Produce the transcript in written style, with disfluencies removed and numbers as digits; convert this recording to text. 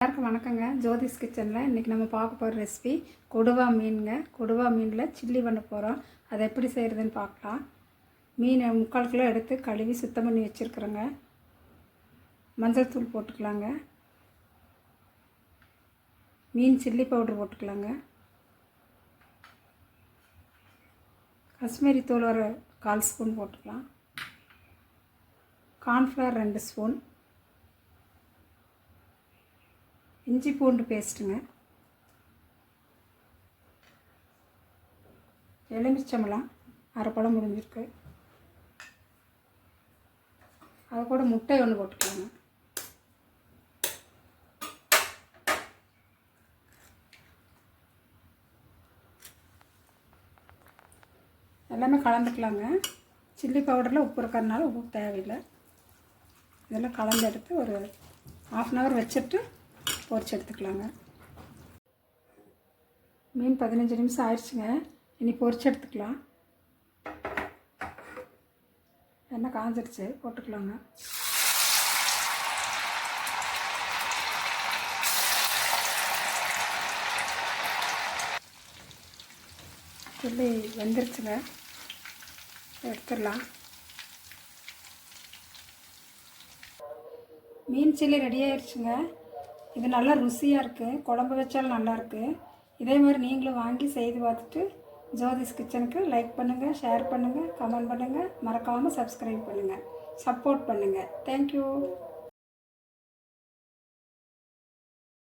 எல்லாருக்கும் வணக்கங்க. ஜோதிஸ் கிச்சனில் இன்றைக்கி நம்ம பார்க்க போகிற ரெசிபி கொடுவா மீனுங்க. கொடுவா மீனில் சில்லி பண்ண போகிறோம். அதை எப்படி செய்கிறதுன்னு பார்க்கலாம். மீனை 3/4 கிலோ எடுத்து கழுவி சுத்தம் பண்ணி வச்சுருக்குறேங்க. மஞ்சள் தூள் போட்டுக்கலாங்க. மீன் சில்லி பவுடர் போட்டுக்கலாங்க. காஷ்மீரி தூள் ஒரு 1/4 ஸ்பூன் போட்டுக்கலாம். கார்ன்ஃப்ளவர் 2 ஸ்பூன், இஞ்சி பூண்டு பேஸ்ட்டுங்க, எலுமிச்சம்பழம் அரை பழம் முடிஞ்சிருக்கு. அது கூட முட்டை ஒன்று போட்டுக்கலாங்க. எல்லாமே கலந்துக்கலாங்க. சில்லி பவுடரில் உப்பு இருக்கிறதுனால உப்பு தேவையில்லை. இதெல்லாம் கலந்து எடுத்து ஒரு 1/2 hour வச்சுட்டு பொரிச்சு எடுத்துக்கலாங்க. மீன் 15 நிமிஷம் ஆயிடுச்சுங்க. இனி பொரிச்சு எடுத்துக்கலாம். எண்ணெய் காஞ்சிடுச்சு, போட்டுக்கலாங்க. சில்லி வெந்துருச்சுங்க, எடுத்துடலாம். மீன் சில்லி ரெடி ஆயிடுச்சுங்க. இது நல்லா ருசியாக இருக்குது. குழம்பு வச்சாலும் நல்லாயிருக்கு. இதே மாதிரி நீங்களும் வாங்கி செய்து பார்த்துட்டு ஜோதிஸ் கிச்சனுக்கு லைக் பண்ணுங்கள், ஷேர் பண்ணுங்கள், கமெண்ட் பண்ணுங்கள், மறக்காமல் சப்ஸ்கிரைப் பண்ணுங்கள், சப்போர்ட் பண்ணுங்கள். தேங்க்யூ.